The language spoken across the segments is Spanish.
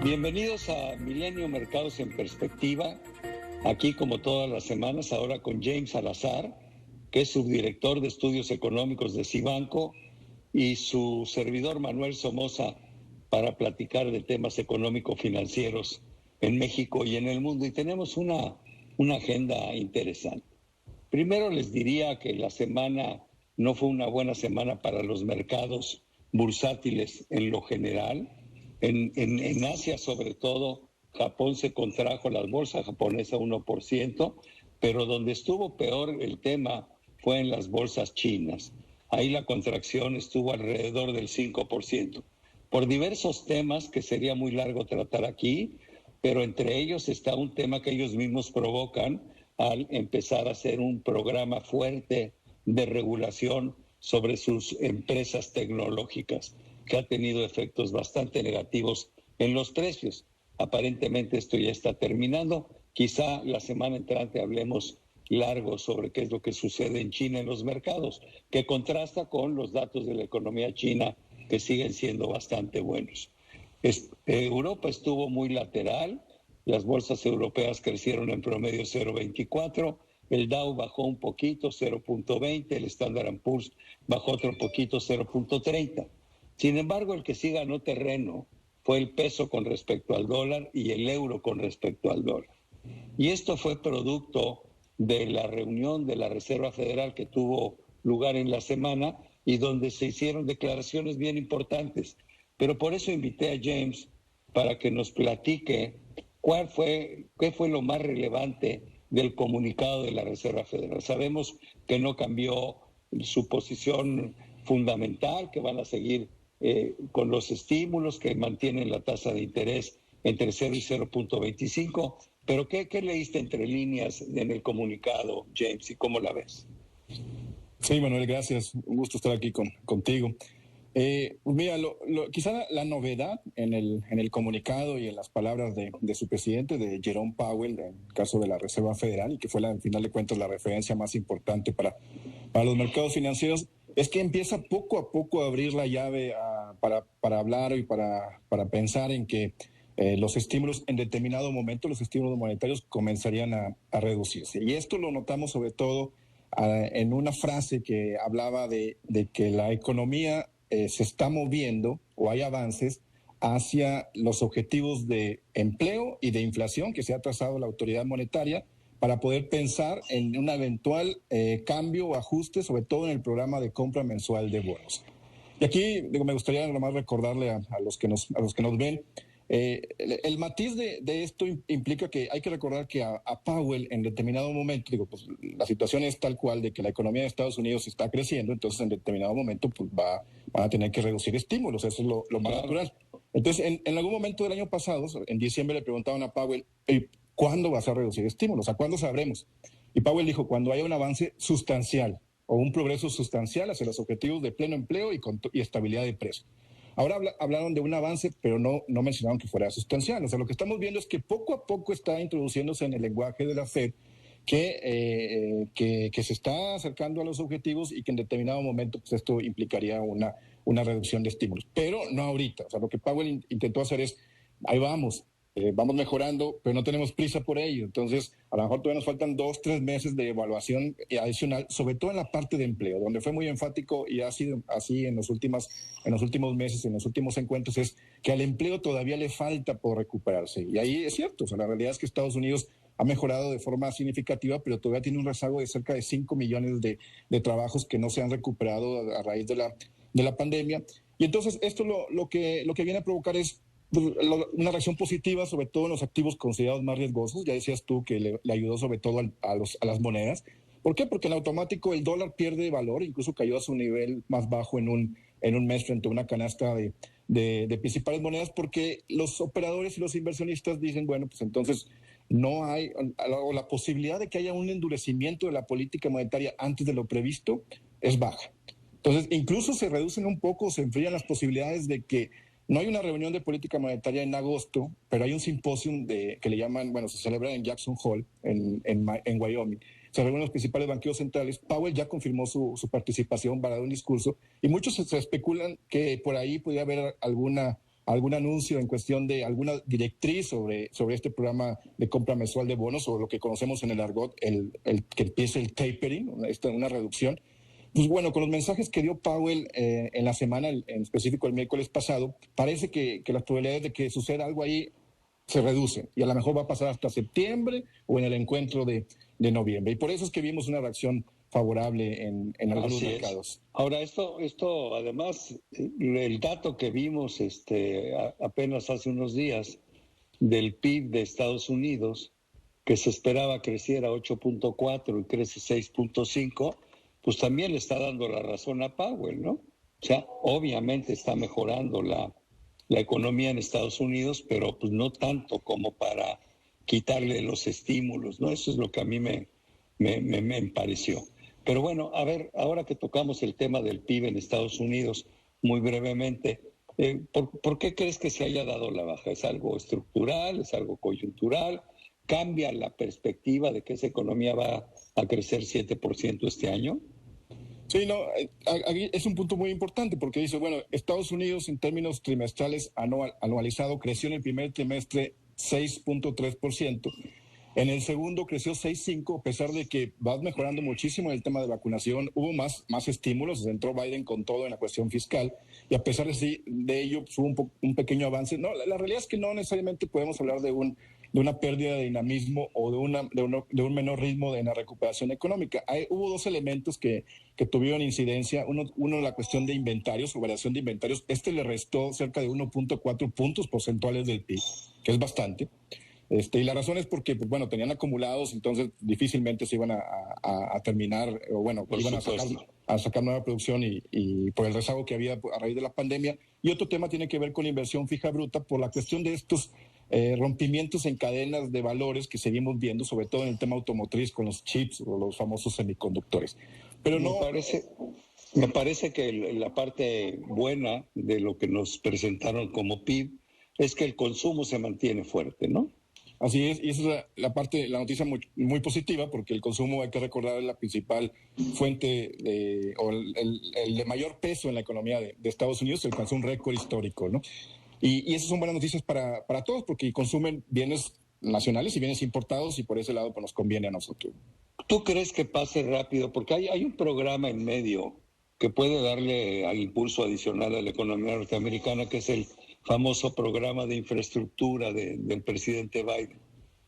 Bienvenidos a Milenio Mercados en Perspectiva, aquí como todas las semanas, ahora con James Salazar, que es subdirector de Estudios Económicos de Cibanco, y su servidor Manuel Somoza, para platicar de temas económico-financieros en México y en el mundo. Y tenemos una agenda interesante. Primero les diría que la semana no fue una buena semana para los mercados bursátiles en lo general. En Asia, sobre todo, Japón se contrajo, la bolsa japonesa 1%, pero donde estuvo peor el tema fue en las bolsas chinas. Ahí la contracción estuvo alrededor del 5%, por diversos temas que sería muy largo tratar aquí, pero entre ellos está un tema que ellos mismos provocan al empezar a hacer un programa fuerte de regulación sobre sus empresas tecnológicas, que ha tenido efectos bastante negativos en los precios. Aparentemente esto ya está terminando. Quizá la semana entrante hablemos largo sobre qué es lo que sucede en China en los mercados, que contrasta con los datos de la economía china, que siguen siendo bastante buenos. Europa estuvo muy lateral, las bolsas europeas crecieron en promedio 0,24, el Dow bajó un poquito, 0,20, el Standard & Poor's bajó otro poquito, 0,30. Sin embargo, el que sí ganó terreno fue el peso con respecto al dólar y el euro con respecto al dólar. Y esto fue producto de la reunión de la Reserva Federal que tuvo lugar en la semana y donde se hicieron declaraciones bien importantes. Pero por eso invité a James para que nos platique qué fue lo más relevante del comunicado de la Reserva Federal. Sabemos que no cambió su posición fundamental, que van a seguir con los estímulos, que mantienen la tasa de interés entre 0 y 0,25. Pero ¿qué leíste entre líneas en el comunicado, James, y cómo la ves? Sí, Manuel, gracias. Un gusto estar aquí contigo. Mira, quizá la novedad en el comunicado y en las palabras de su presidente, de Jerome Powell, en el caso de la Reserva Federal, y que fue, al final de cuentas, la referencia más importante para los mercados financieros, es que empieza poco a poco a abrir la llave para hablar y para pensar en que los estímulos, en determinado momento, los estímulos monetarios comenzarían a reducirse. Y esto lo notamos sobre todo en una frase que hablaba de que la economía se está moviendo o hay avances hacia los objetivos de empleo y de inflación que se ha trazado la autoridad monetaria para poder pensar en un eventual cambio o ajuste, sobre todo en el programa de compra mensual de bonos. Y aquí me gustaría nomás recordarle a los que nos ven, el matiz de esto implica que hay que recordar que a Powell en determinado momento, pues la situación es tal cual de que la economía de Estados Unidos está creciendo, entonces en determinado momento pues van a tener que reducir estímulos, eso es lo más natural. Entonces en algún momento del año pasado, en diciembre, le preguntaban a Powell, ¿cuándo vas a reducir estímulos? ¿A cuándo sabremos? Y Powell dijo, cuando haya un avance sustancial o un progreso sustancial hacia los objetivos de pleno empleo y estabilidad de precios. Ahora hablaron de un avance, pero no mencionaron que fuera sustancial. O sea, lo que estamos viendo es que poco a poco está introduciéndose en el lenguaje de la Fed que se está acercando a los objetivos y que en determinado momento pues esto implicaría una reducción de estímulos. Pero no ahorita. O sea, lo que Powell intentó hacer es, ahí vamos. Vamos mejorando, pero no tenemos prisa por ello. Entonces, a lo mejor todavía nos faltan 2-3 meses de evaluación adicional, sobre todo en la parte de empleo, donde fue muy enfático y ha sido así en los últimos meses, en los últimos encuentros, es que al empleo todavía le falta por recuperarse. Y ahí es cierto, o sea, la realidad es que Estados Unidos ha mejorado de forma significativa, pero todavía tiene un rezago de cerca de 5 millones de trabajos que no se han recuperado a raíz de la pandemia. Y entonces esto lo que viene a provocar es una reacción positiva, sobre todo en los activos considerados más riesgosos. Ya decías tú que le ayudó sobre todo a las monedas. ¿Por qué? Porque en automático el dólar pierde valor, incluso cayó a su nivel más bajo en un mes frente a una canasta de principales monedas, porque los operadores y los inversionistas dicen, bueno, pues entonces no hay, o la posibilidad de que haya un endurecimiento de la política monetaria antes de lo previsto es baja. Entonces, incluso se reducen un poco, se enfrían las posibilidades de que no hay una reunión de política monetaria en agosto, pero hay un simposium que le llaman, se celebra en Jackson Hole, en Wyoming. Se reúnen los principales banqueros centrales. Powell ya confirmó su participación para dar un discurso y muchos se especulan que por ahí podría haber alguna algún anuncio en cuestión de alguna directriz sobre este programa de compra mensual de bonos, o lo que conocemos en el argot, el que empiece el tapering, una reducción. Pues bueno, con los mensajes que dio Powell en la semana, en específico el miércoles pasado, parece que las probabilidades de que suceda algo ahí se reducen, y a lo mejor va a pasar hasta septiembre o en el encuentro de noviembre. Y por eso es que vimos una reacción favorable en algunos mercados. Ahora, esto además, el dato que vimos apenas hace unos días del PIB de Estados Unidos, que se esperaba creciera 8.4 y crece 6.5, pues también le está dando la razón a Powell, ¿no? O sea, obviamente está mejorando la economía en Estados Unidos, pero pues no tanto como para quitarle los estímulos, ¿no? Eso es lo que a mí me pareció. Pero bueno, a ver, ahora que tocamos el tema del PIB en Estados Unidos, muy brevemente, ¿por qué crees que se haya dado la baja? ¿Es algo estructural? ¿Es algo coyuntural? ¿Cambia la perspectiva de que esa economía va a crecer 7% este año? Sí, no, aquí es un punto muy importante, porque dice, bueno, Estados Unidos en términos trimestrales anualizado creció en el primer trimestre 6.3%, en el segundo creció 6.5%, a pesar de que va mejorando muchísimo en el tema de vacunación, hubo más estímulos, entró Biden con todo en la cuestión fiscal, y a pesar de ello pues, hubo un pequeño avance. No, la realidad es que no necesariamente podemos hablar de una pérdida de dinamismo o de un menor ritmo en la recuperación económica. Hubo dos elementos que tuvieron incidencia. Uno, la cuestión de inventarios, o variación de inventarios. Le restó cerca de 1.4 puntos porcentuales del PIB, que es bastante. Y la razón es porque, pues, bueno, tenían acumulados, entonces difícilmente se iban a terminar, o bueno, iban a sacar nueva producción y por el rezago que había a raíz de la pandemia. Y otro tema tiene que ver con la inversión fija bruta, por la cuestión de estos rompimientos en cadenas de valores que seguimos viendo, sobre todo en el tema automotriz con los chips o los famosos semiconductores. Pero me parece que la parte buena de lo que nos presentaron como PIB es que el consumo se mantiene fuerte, ¿no? Así es, y esa es la noticia muy positiva, porque el consumo, hay que recordar, es la principal fuente o el de mayor peso en la economía de Estados Unidos. Se alcanzó un récord histórico, ¿no? Y esas son buenas noticias para todos, porque consumen bienes nacionales y bienes importados, y por ese lado pues, nos conviene a nosotros. ¿Tú crees que pase rápido? Porque hay un programa en medio que puede darle al impulso adicional a la economía norteamericana, que es el famoso programa de infraestructura del presidente Biden.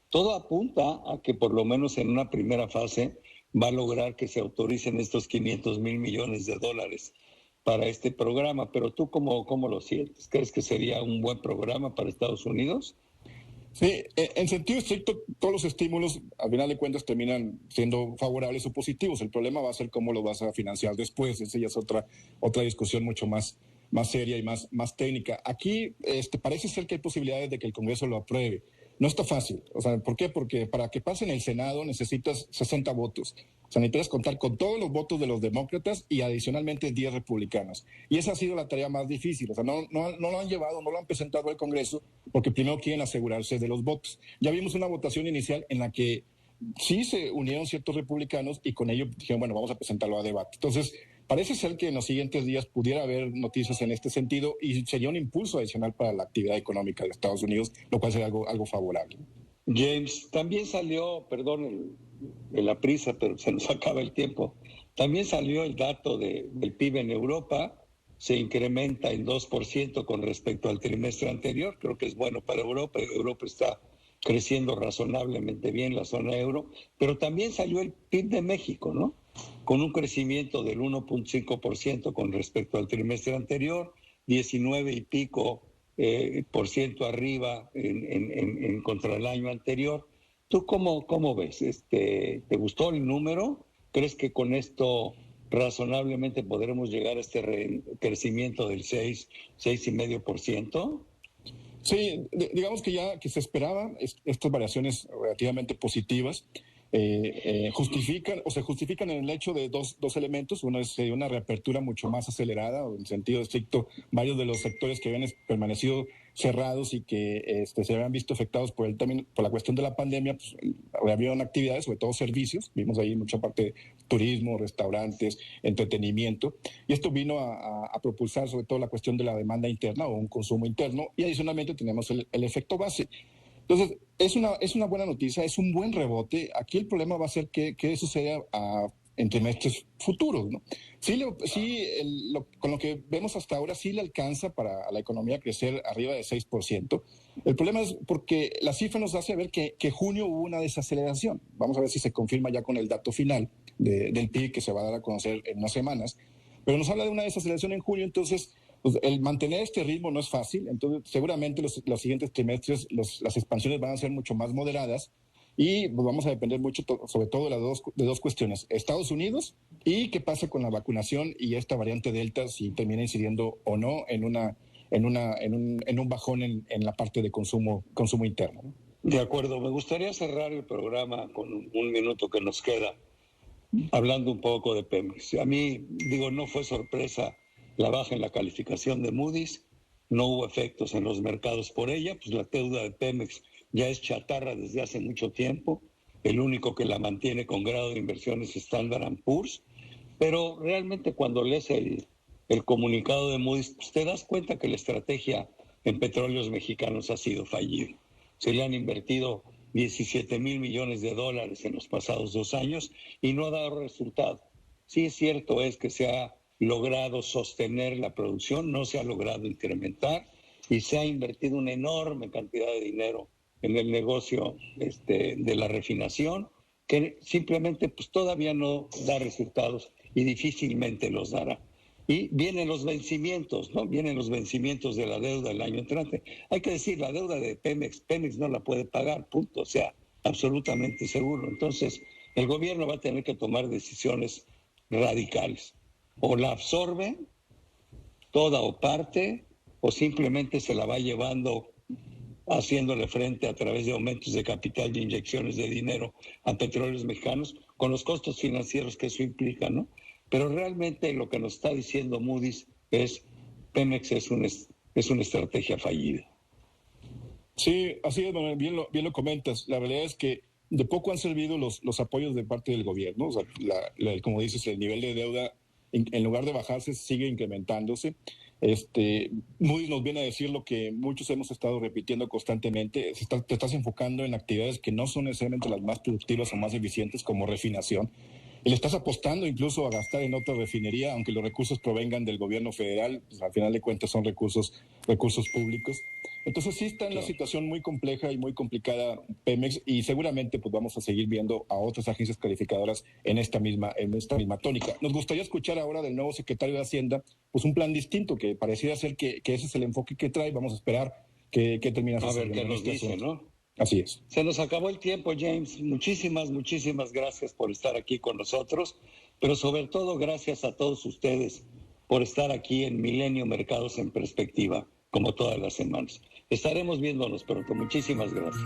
Todo apunta a que por lo menos en una primera fase va a lograr que se autoricen estos $500 mil millones para este programa. Pero tú, ¿cómo lo sientes? ¿Crees que sería un buen programa para Estados Unidos? Sí, en sentido estricto, todos los estímulos, al final de cuentas, terminan siendo favorables o positivos. El problema va a ser cómo lo vas a financiar después. Esa ya es otra discusión mucho más seria y más técnica. Aquí parece ser que hay posibilidades de que el Congreso lo apruebe. No está fácil. O sea, ¿por qué? Porque para que pase en el Senado necesitas 60 votos. O sea, necesitas contar con todos los votos de los demócratas y adicionalmente 10 republicanos. Y esa ha sido la tarea más difícil. O sea, no lo han llevado, no lo han presentado al Congreso, porque primero quieren asegurarse de los votos. Ya vimos una votación inicial en la que sí se unieron ciertos republicanos y con ello dijeron, bueno, vamos a presentarlo a debate. Entonces, parece ser que en los siguientes días pudiera haber noticias en este sentido, y sería un impulso adicional para la actividad económica de Estados Unidos, lo cual sería algo favorable. James, también salió, perdón la prisa, pero se nos acaba el tiempo, también salió el dato del PIB en Europa, se incrementa en 2% con respecto al trimestre anterior. Creo que es bueno para Europa. Europa está creciendo razonablemente bien, la zona euro, pero también salió el PIB de México, ¿no? Con un crecimiento del 1.5% con respecto al trimestre anterior, 19 y pico por ciento arriba en contra el año anterior. ¿Tú cómo ves? ¿Te gustó el número? ¿Crees que con esto razonablemente podremos llegar a este crecimiento del 6,5%? Sí, digamos que ya que se esperaban estas variaciones relativamente positivas. se justifican en el hecho de dos elementos. Uno es una reapertura mucho más acelerada, o en sentido estricto, varios de los sectores que habían permanecido cerrados y que se habían visto afectados por la cuestión de la pandemia, pues reabrieron actividades, sobre todo servicios. Vimos ahí mucha parte de turismo, restaurantes, entretenimiento, y esto vino a propulsar sobre todo la cuestión de la demanda interna o un consumo interno, y adicionalmente tenemos el efecto base. Entonces, es una buena noticia, es un buen rebote. Aquí el problema va a ser que suceda en trimestres futuros, ¿no? Con lo que vemos hasta ahora, sí le alcanza para la economía crecer arriba de 6%. El problema es porque la cifra nos hace ver que junio hubo una desaceleración. Vamos a ver si se confirma ya con el dato final del PIB que se va a dar a conocer en unas semanas. Pero nos habla de una desaceleración en junio, entonces pues, el mantener este ritmo no es fácil. Entonces seguramente los siguientes trimestres las expansiones van a ser mucho más moderadas y pues, vamos a depender mucho sobre todo de dos cuestiones: Estados Unidos y qué pasa con la vacunación y esta variante Delta, si termina incidiendo o no en un bajón en la parte de consumo interno, ¿no? De acuerdo, me gustaría cerrar el programa con un minuto que nos queda hablando un poco de Pemex. A mí, no fue sorpresa la baja en la calificación de Moody's, no hubo efectos en los mercados por ella, pues la deuda de Pemex ya es chatarra desde hace mucho tiempo, el único que la mantiene con grado de inversión es Standard & Poor's, pero realmente cuando lees el comunicado de Moody's, pues te das cuenta que la estrategia en petróleos mexicanos ha sido fallida. Se le han invertido 17,000 millones de dólares en los pasados 2 años y no ha dado resultado. Sí, es cierto es que se ha logrado sostener la producción, no se ha logrado incrementar y se ha invertido una enorme cantidad de dinero en el negocio de la refinación, que simplemente pues todavía no da resultados y difícilmente los dará. Y vienen los vencimientos, ¿no? Vienen los vencimientos de la deuda del año entrante. Hay que decir, la deuda de Pemex no la puede pagar, punto, o sea, absolutamente seguro. Entonces, el gobierno va a tener que tomar decisiones radicales. O la absorbe toda o parte, o simplemente se la va llevando haciéndole frente a través de aumentos de capital y inyecciones de dinero a petróleos mexicanos, con los costos financieros que eso implica, ¿no? Pero realmente lo que nos está diciendo Moody's es Pemex es una estrategia fallida. Sí, así es, Manuel, bien lo comentas. La realidad es que de poco han servido los apoyos de parte del gobierno. O sea, como dices, el nivel de deuda, en lugar de bajarse, sigue incrementándose. Moody's nos viene a decir lo que muchos hemos estado repitiendo constantemente: te estás enfocando en actividades que no son necesariamente las más productivas o más eficientes, como refinación, y le estás apostando incluso a gastar en otra refinería, aunque los recursos provengan del gobierno federal, pues al final de cuentas son recursos públicos. Entonces sí está en una situación muy compleja y muy complicada Pemex, y seguramente pues vamos a seguir viendo a otras agencias calificadoras en esta misma tónica. Nos gustaría escuchar ahora del nuevo secretario de Hacienda pues un plan distinto, que pareciera ser que ese es el enfoque que trae. Vamos a esperar que termine sucediendo. A ver qué nos dice, ¿no? Así es. Se nos acabó el tiempo, James. Muchísimas gracias por estar aquí con nosotros, pero sobre todo gracias a todos ustedes por estar aquí en Milenio Mercados en Perspectiva, como todas las semanas. Estaremos viéndonos pronto. Muchísimas gracias.